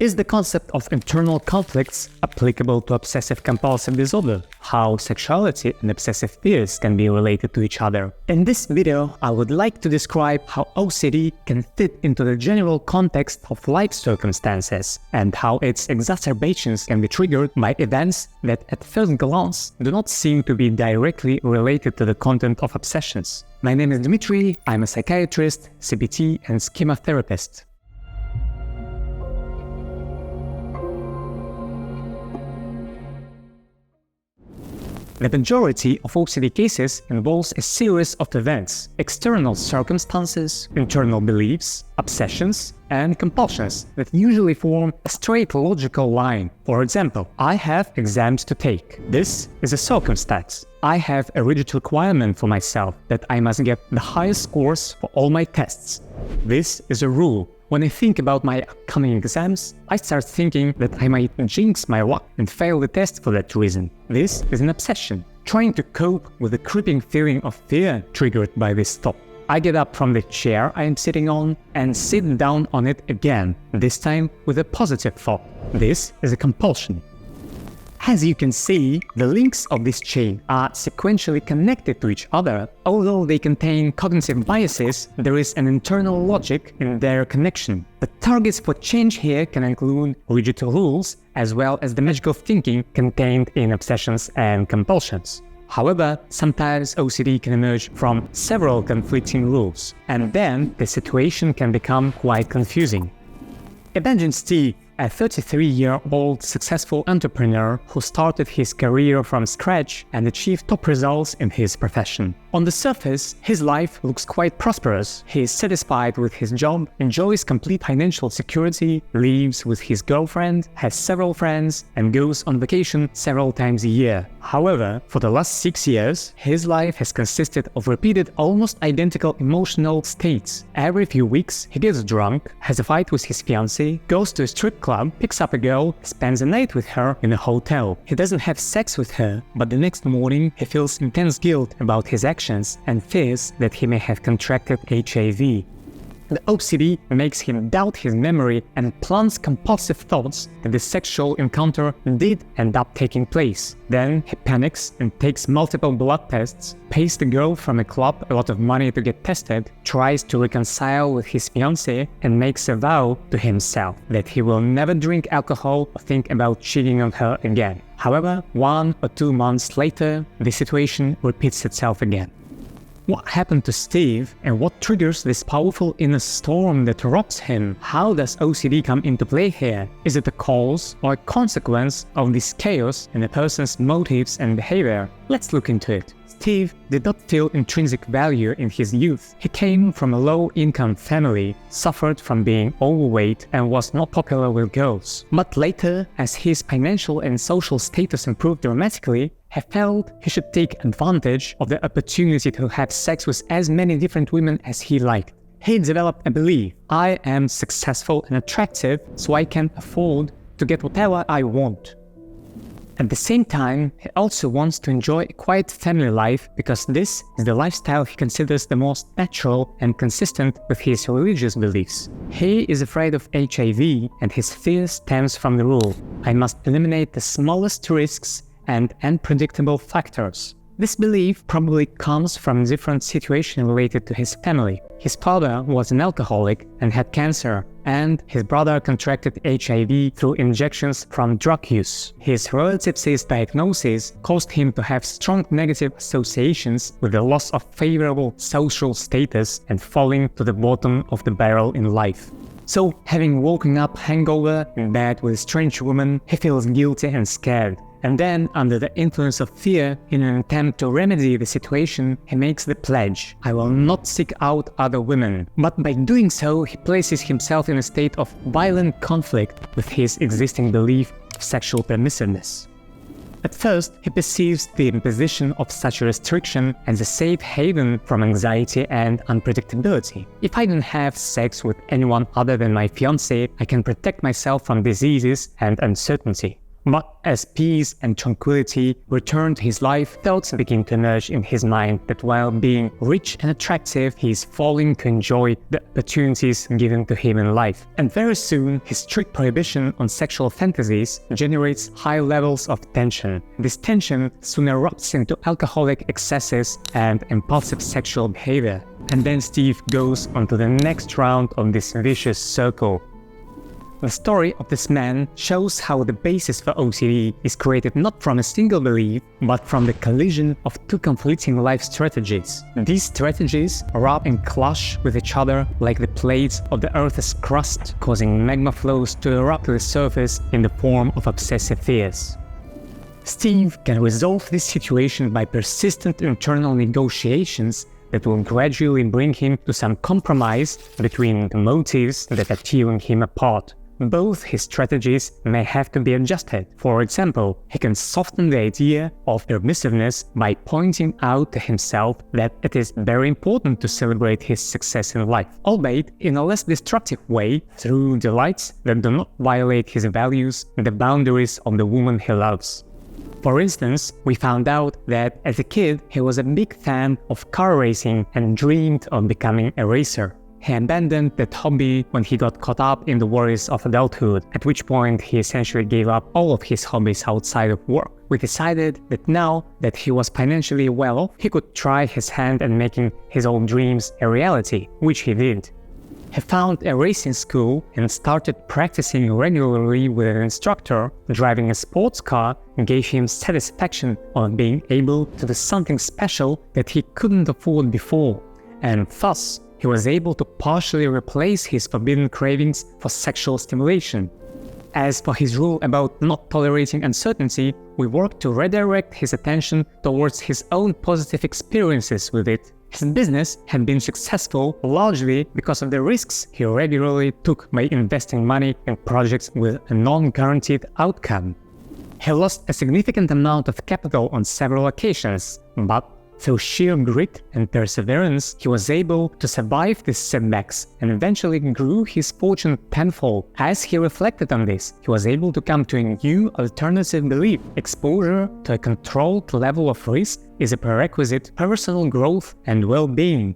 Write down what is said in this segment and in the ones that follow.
Is the concept of internal conflicts applicable to obsessive-compulsive disorder? How sexuality and obsessive fears can be related to each other? In this video, I would like to describe how OCD can fit into the general context of life circumstances and how its exacerbations can be triggered by events that at first glance do not seem to be directly related to the content of obsessions. My name is Dmitry, I'm a psychiatrist, CBT and schema therapist. The majority of OCD cases involves a series of events, external circumstances, internal beliefs, obsessions, and compulsions that usually form a straight logical line. For example, I have exams to take. This is a circumstance. I have a rigid requirement for myself that I must get the highest scores for all my tests. This is a rule. When I think about my upcoming exams, I start thinking that I might jinx my luck and fail the test for that reason. This is an obsession, trying to cope with the creeping feeling of fear triggered by this thought. I get up from the chair I am sitting on and sit down on it again, this time with a positive thought. This is a compulsion. As you can see, the links of this chain are sequentially connected to each other. Although they contain cognitive biases, there is an internal logic in their connection. The targets for change here can include rigid rules, as well as the magical thinking contained in obsessions and compulsions. However, sometimes OCD can emerge from several conflicting rules, and then the situation can become quite confusing. Imagine Steve, a 33-year-old successful entrepreneur who started his career from scratch and achieved top results in his profession. On the surface, his life looks quite prosperous. He is satisfied with his job, enjoys complete financial security, lives with his girlfriend, has several friends, and goes on vacation several times a year. However, for the last 6 years, his life has consisted of repeated, almost identical emotional states. Every few weeks, he gets drunk, has a fight with his fiancée, goes to a strip club, picks up a girl, spends a night with her in a hotel. He doesn't have sex with her, but the next morning he feels intense guilt about his actions and fears that he may have contracted HIV. The OCD makes him doubt his memory and plants compulsive thoughts that the sexual encounter did end up taking place. Then he panics and takes multiple blood tests, pays the girl from a club a lot of money to get tested, tries to reconcile with his fiancée, and makes a vow to himself that he will never drink alcohol or think about cheating on her again. However, 1 or 2 months later, the situation repeats itself again. What happened to Steve and what triggers this powerful inner storm that rocks him? How does OCD come into play here? Is it a cause or a consequence of this chaos in a person's motives and behavior? Let's look into it. Steve did not feel intrinsic value in his youth. He came from a low-income family, suffered from being overweight, and was not popular with girls. But later, as his financial and social status improved dramatically, he felt he should take advantage of the opportunity to have sex with as many different women as he liked. He developed a belief: I am successful and attractive, so I can afford to get whatever I want. At the same time, he also wants to enjoy a quiet family life because this is the lifestyle he considers the most natural and consistent with his religious beliefs. He is afraid of HIV, and his fear stems from the rule: I must eliminate the smallest risks and unpredictable factors. This belief probably comes from different situations related to his family. His father was an alcoholic and had cancer, and his brother contracted HIV through injections from drug use. His relatives' diagnosis caused him to have strong negative associations with the loss of favorable social status and falling to the bottom of the barrel in life. So, having woken up hangover in bed with a strange woman, he feels guilty and scared. And then, under the influence of fear, in an attempt to remedy the situation, he makes the pledge: I will not seek out other women. But by doing so, he places himself in a state of violent conflict with his existing belief of sexual permissiveness. At first, he perceives the imposition of such a restriction as a safe haven from anxiety and unpredictability. If I don't have sex with anyone other than my fiancé, I can protect myself from diseases and uncertainty. But as peace and tranquility returned to his life, thoughts began to emerge in his mind that while being rich and attractive, he is failing to enjoy the opportunities given to him in life. And very soon, his strict prohibition on sexual fantasies generates high levels of tension. This tension soon erupts into alcoholic excesses and impulsive sexual behavior. And then Steve goes on to the next round of this vicious circle. The story of this man shows how the basis for OCD is created not from a single belief, but from the collision of two conflicting life strategies. These strategies rub and clash with each other like the plates of the Earth's crust, causing magma flows to erupt to the surface in the form of obsessive fears. Steve can resolve this situation by persistent internal negotiations that will gradually bring him to some compromise between the motives that are tearing him apart. Both his strategies may have to be adjusted. For example, he can soften the idea of permissiveness by pointing out to himself that it is very important to celebrate his success in life, albeit in a less destructive way, through delights that do not violate his values and the boundaries of the woman he loves. For instance, we found out that as a kid he was a big fan of car racing and dreamed of becoming a racer. He abandoned that hobby when he got caught up in the worries of adulthood, at which point he essentially gave up all of his hobbies outside of work. We decided that now that he was financially well off, he could try his hand at making his own dreams a reality, which he did. He found a racing school and started practicing regularly with an instructor. Driving a sports car gave him satisfaction on being able to do something special that he couldn't afford before, and thus he was able to partially replace his forbidden cravings for sexual stimulation. As for his rule about not tolerating uncertainty, we worked to redirect his attention towards his own positive experiences with it. His business had been successful largely because of the risks he regularly took by investing money in projects with a non-guaranteed outcome. He lost a significant amount of capital on several occasions, but through sheer grit and perseverance, he was able to survive these setbacks and eventually grew his fortune tenfold. As he reflected on this, he was able to come to a new alternative belief: exposure to a controlled level of risk is a prerequisite for personal growth and well-being.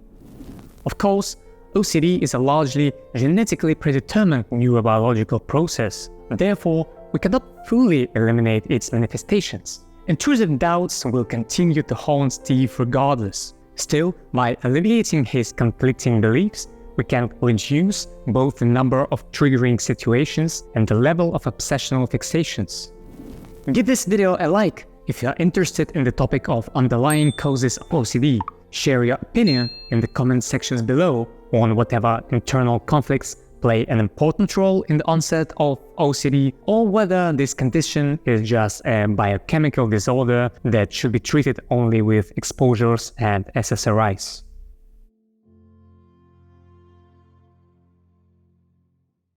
Of course, OCD is a largely genetically predetermined neurobiological process. Therefore, we cannot fully eliminate its manifestations. Intrusive doubts will continue to haunt Steve regardless. Still, by alleviating his conflicting beliefs, we can reduce both the number of triggering situations and the level of obsessional fixations. Give this video a like if you are interested in the topic of underlying causes of OCD. Share your opinion in the comment sections below on whatever internal conflicts play an important role in the onset of OCD, or whether this condition is just a biochemical disorder that should be treated only with exposures and SSRIs.